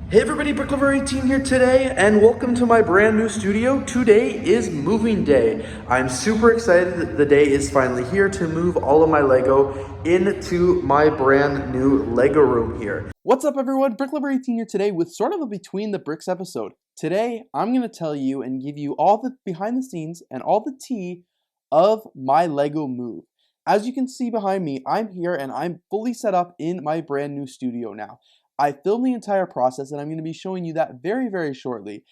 Hey everybody, BrickLetters18 here today, and welcome to my brand new studio. Today is moving day. I'm super excited that the day is finally here to move all of my Lego into my brand new Lego room here. What's up everyone, BrickLetters18 here today with sort of a Between the Bricks episode. Today, I'm going to tell you and give you all the behind the scenes and all the tea of my Lego move. As you can see behind me, I'm here and I'm fully set up in my brand new studio now. I filmed the entire process and I'm going to be showing you that very shortly.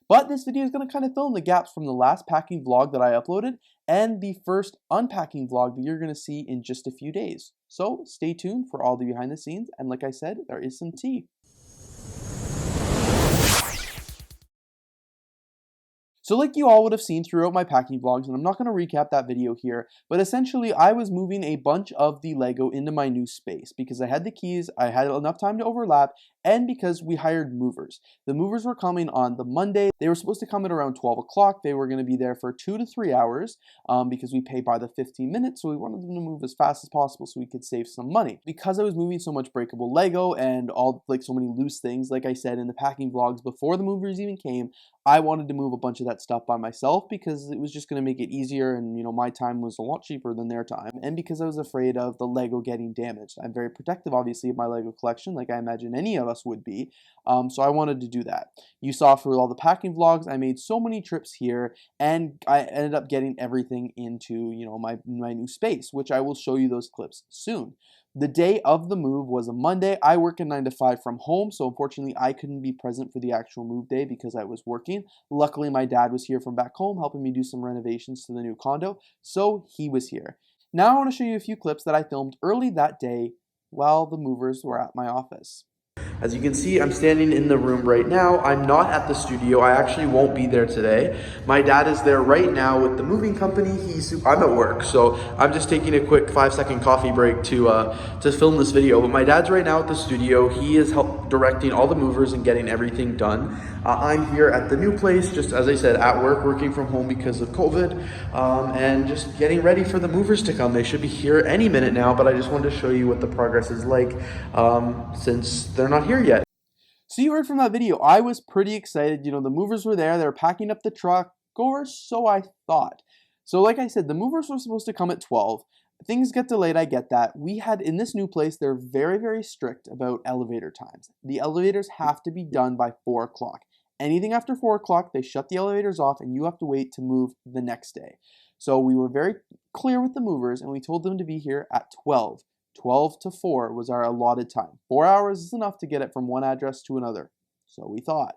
But this video is going to kind of fill in the gaps from the last packing vlog that I uploaded and the first unpacking vlog that you're going to see in just a few days. So stay tuned for all the behind the scenes, and like I said, there is some tea. So like you all would have seen throughout my packing vlogs, and I'm not going to recap that video here, but essentially I was moving a bunch of the Lego into my new space because I had the keys, I had enough time to overlap, and because we hired movers. The movers were coming on the Monday. They were supposed to come at around 12 o'clock. They were going to be there for 2 to 3 hours because we pay by the 15 minutes, so we wanted them to move as fast as possible so we could save some money. Because I was moving so much breakable Lego and all so many loose things, like I said in the packing vlogs before the movers even came, I wanted to move a bunch of that stuff by myself because it was just going to make it easier, and my time was a lot cheaper than their time, and because I was afraid of the Lego getting damaged. I'm very protective obviously of my Lego collection, like I imagine any of us would be, so I wanted to do that. You saw through all the packing vlogs, I made so many trips here and I ended up getting everything into my new space, which I will show you those clips soon. The day of the move was a Monday. I work a 9 to 5 from home, so unfortunately I couldn't be present for the actual move day because I was working. Luckily, my dad was here from back home helping me do some renovations to the new condo, so he was here. Now I want to show you a few clips that I filmed early that day while the movers were at my office. As you can see, I'm standing in the room right now. I'm not at the studio. I actually won't be there today. My dad is there right now with the moving company. I'm at work, so I'm just taking a quick 5-second coffee break to film this video. But my dad's right now at the studio. He is directing all the movers and getting everything done. I'm here at the new place, just as I said, at work, working from home because of COVID, and just getting ready for the movers to come. They should be here any minute now, but I just wanted to show you what the progress is like since they're not here yet. So you heard from that video, I was pretty excited. The movers were there, they were packing up the truck, or so I thought. So like I said, the movers were supposed to come at 12. Things get delayed, I get that. We had, in this new place, they're very strict about elevator times. The elevators have to be done by 4 o'clock. Anything after 4 o'clock, they shut the elevators off and you have to wait to move the next day. So we were very clear with the movers and we told them to be here at 12. 12 to 4 was our allotted time. 4 hours is enough to get it from one address to another. So we thought.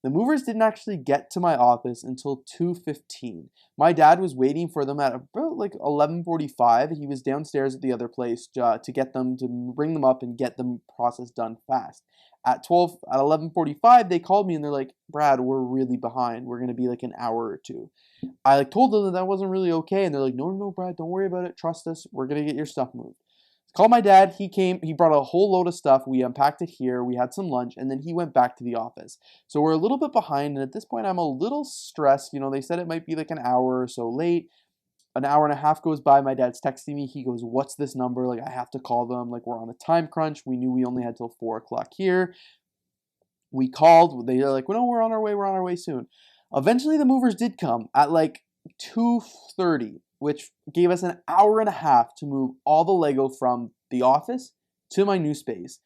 The movers didn't actually get to my office until 2:15. My dad was waiting for them at about like 11:45. He was downstairs at the other place to get them, to bring them up and get the process done fast. At 11:45, they called me and they're like, "Brad, we're really behind. We're gonna be like an hour or two." I told them that wasn't really okay, and they're like, "No, Brad, don't worry about it. Trust us. We're gonna get your stuff moved." Called my dad, he came, he brought a whole load of stuff, we unpacked it here, we had some lunch, and then he went back to the office. So we're a little bit behind, and at this point I'm a little stressed. They said it might be like an hour or so late. An hour and a half goes by, my dad's texting me, he goes, "What's this number? Like, I have to call them, like, we're on a time crunch." We knew we only had till 4 o'clock here. We called, they're like, "Well, no, we're on our way soon." Eventually the movers did come at like 2:30. Which gave us an hour and a half to move all the Lego from the office to my new space.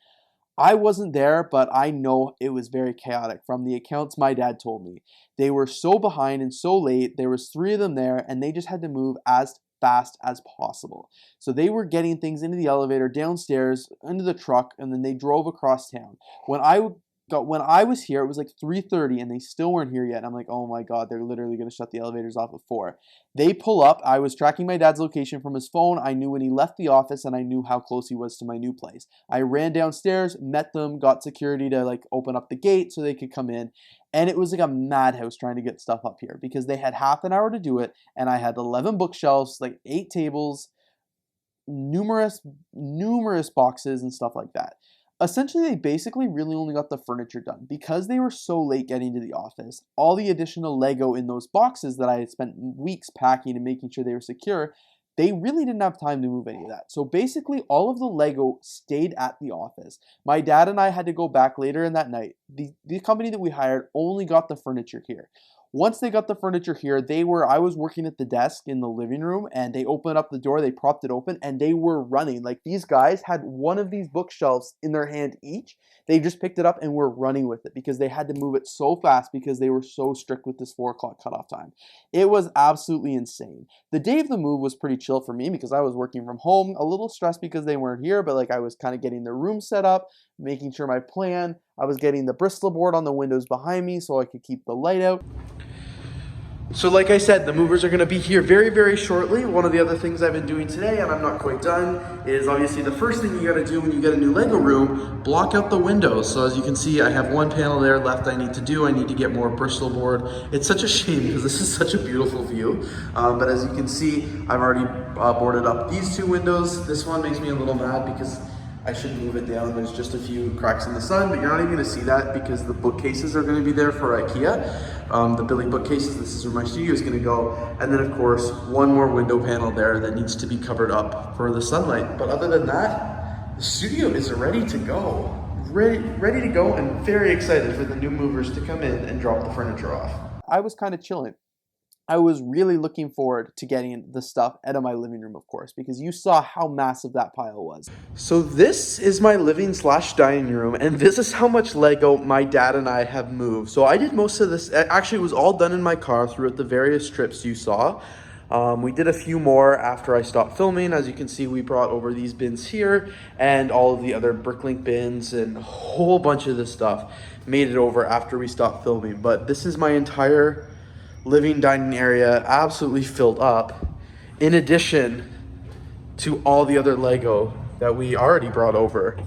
I wasn't there, but I know it was very chaotic. From the accounts my dad told me, they were so behind and so late. There was 3 of them there, and they just had to move as fast as possible. So they were getting things into the elevator, downstairs, into the truck, and then they drove across town. When I was here, it was like 3:30 and they still weren't here yet. And I'm like, oh my God, they're literally going to shut the elevators off at 4. They pull up. I was tracking my dad's location from his phone. I knew when he left the office and I knew how close he was to my new place. I ran downstairs, met them, got security to like open up the gate so they could come in. And it was like a madhouse trying to get stuff up here because they had half an hour to do it. And I had 11 bookshelves, like 8 tables, numerous boxes and stuff like that. Essentially, they basically really only got the furniture done. Because they were so late getting to the office, all the additional Lego in those boxes that I had spent weeks packing and making sure they were secure, they really didn't have time to move any of that. So basically, all of the Lego stayed at the office. My dad and I had to go back later in that night. The company that we hired only got the furniture here. Once they got the furniture here, I was working at the desk in the living room, and they opened up the door, they propped it open, and they were running. Like, these guys had one of these bookshelves in their hand each. They just picked it up and were running with it because they had to move it so fast because they were so strict with this 4 o'clock cutoff time. It was absolutely insane. The day of the move was pretty chill for me because I was working from home, a little stressed because they weren't here, but like I was kind of getting the room set up, making sure my plan. I was getting the Bristol board on the windows behind me so I could keep the light out. So like I said, the movers are going to be here very, very shortly. One of the other things I've been doing today, and I'm not quite done, is obviously the first thing you got to do when you get a new Lego room, block out the windows. So as you can see, I have one panel there left I need to do. I need to get more Bristol board. It's such a shame because this is such a beautiful view. But as you can see, I've already boarded up these 2 windows. This one makes me a little mad because I should move it down. There's just a few cracks in the sun, but you're not even going to see that because the bookcases are going to be there for IKEA. The Billy bookcases, this is where my studio is going to go. And then of course, one more window panel there that needs to be covered up for the sunlight. But other than that, the studio is ready to go. Ready to go, and very excited for the new movers to come in and drop the furniture off. I was kind of chilling. I was really looking forward to getting the stuff out of my living room, of course, because you saw how massive that pile was. So this is my living/dining room, and this is how much Lego my dad and I have moved. So I did most of this, actually it was all done in my car throughout the various trips you saw. We did a few more after I stopped filming. As you can see, we brought over these bins here and all of the other Bricklink bins, and a whole bunch of this stuff made it over after we stopped filming. But this is my entire living dining area, absolutely filled up, in addition to all the other Lego that we already brought over.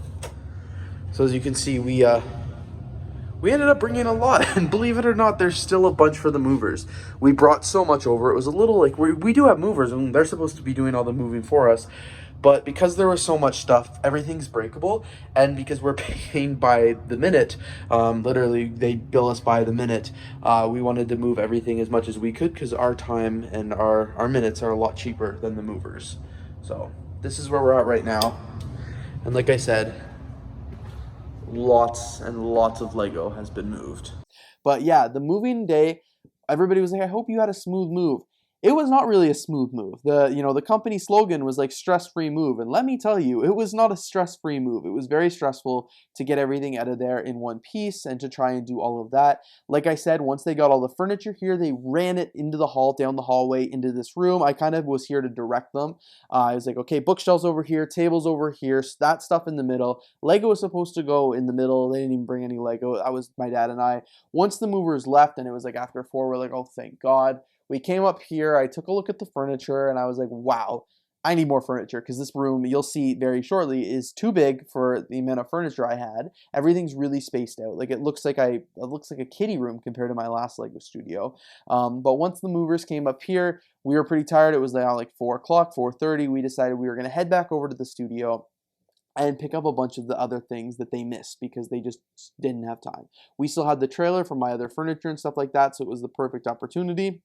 So as you can see, we ended up bringing a lot, and believe it or not, there's still a bunch for the movers. We brought so much over. It was a little like, we do have movers and they're supposed to be doing all the moving for us, but because there was so much stuff, everything's breakable. And because we're paying by the minute, literally they bill us by the minute, we wanted to move everything as much as we could because our time and our minutes are a lot cheaper than the movers. So this is where we're at right now. And like I said, lots and lots of Lego has been moved. But yeah, the moving day, everybody was like, I hope you had a smooth move. It was not really a smooth move. The company slogan was like stress-free move. And let me tell you, it was not a stress-free move. It was very stressful to get everything out of there in one piece and to try and do all of that. Like I said, once they got all the furniture here, they ran it into the hall, down the hallway, into this room. I kind of was here to direct them. I was like, okay, bookshelves over here, tables over here, that stuff in the middle. Lego was supposed to go in the middle. They didn't even bring any Lego. That was my dad and I. Once the movers left, and it was like after 4, we're like, oh, thank God. We came up here, I took a look at the furniture, and I was like, wow, I need more furniture, because this room, you'll see very shortly, is too big for the amount of furniture I had. Everything's really spaced out. Like, it looks like a kiddie room compared to my last Lego studio. But once the movers came up here, we were pretty tired. It was now like 4 o'clock, 4:30. We decided we were going to head back over to the studio and pick up a bunch of the other things that they missed because they just didn't have time. We still had the trailer for my other furniture and stuff like that, so it was the perfect opportunity.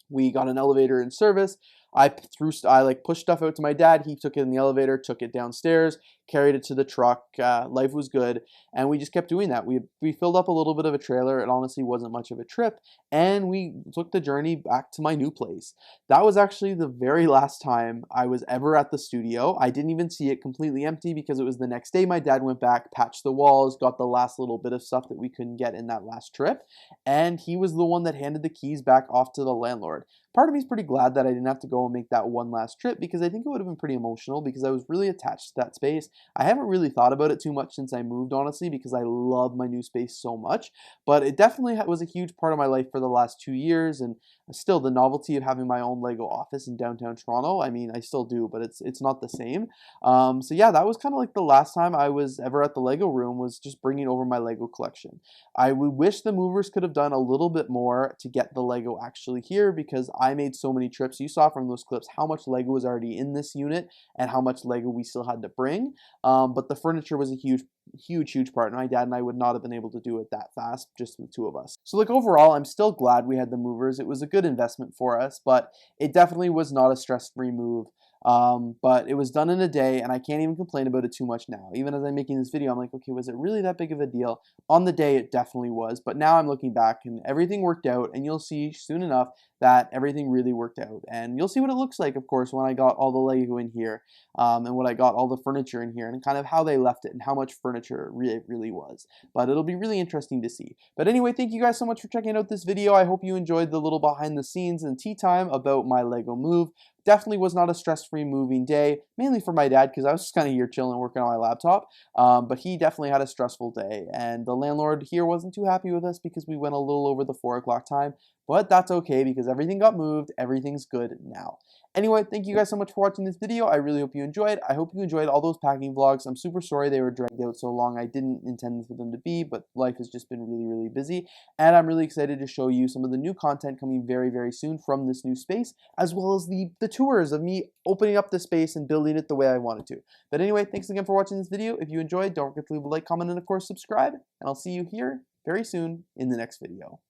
We got an elevator in service. I pushed stuff out to my dad. He took it in the elevator, took it downstairs, carried it to the truck. Life was good, and we just kept doing that. We filled up a little bit of a trailer. It honestly wasn't much of a trip, and we took the journey back to my new place. That was actually the very last time I was ever at the studio. I didn't even see it completely empty because it was the next day. My dad went back, patched the walls, got the last little bit of stuff that we couldn't get in that last trip, and he was the one that handed the keys back off to the landlord. Part of me is pretty glad that I didn't have to go and make that one last trip because I think it would have been pretty emotional because I was really attached to that space. I haven't really thought about it too much since I moved, honestly, because I love my new space so much, but it definitely was a huge part of my life for the last 2 years, and still the novelty of having my own Lego office in downtown Toronto, I mean, I still do, but it's not the same. So yeah, that was kind of like the last time I was ever at the Lego room, was just bringing over my Lego collection. I would wish the movers could have done a little bit more to get the Lego actually here because I made so many trips. You saw from those clips how much Lego was already in this unit and how much Lego we still had to bring. But the furniture was a huge part. And my dad and I would not have been able to do it that fast, just the two of us. So like overall, I'm still glad we had the movers. It was a good investment for us, but it definitely was not a stress-free move. But it was done in a day, and I can't even complain about it too much now. Even as I'm making this video, I'm like, okay, was it really that big of a deal? On the day, it definitely was, but now I'm looking back and everything worked out, and you'll see soon enough that everything really worked out. And you'll see what it looks like, of course, when I got all the Lego in here, and when I got all the furniture in here, and kind of how they left it and how much furniture it really was. But it'll be really interesting to see. But anyway, thank you guys so much for checking out this video. I hope you enjoyed the little behind the scenes and tea time about my Lego move. Definitely was not a stress-free moving day, mainly for my dad because I was just kind of here chilling working on my laptop, but he definitely had a stressful day, and the landlord here wasn't too happy with us because we went a little over the 4 o'clock time, but that's okay because everything got moved, everything's good now. Anyway, thank you guys so much for watching this video. I really hope you enjoyed. I hope you enjoyed all those packing vlogs. I'm super sorry they were dragged out so long. I didn't intend for them to be, but life has just been really busy, and I'm really excited to show you some of the new content coming very soon from this new space, as well as the tours of me opening up the space and building it the way I wanted to. But anyway, thanks again for watching this video. If you enjoyed, don't forget to leave a like, comment, and of course subscribe, and I'll see you here very soon in the next video.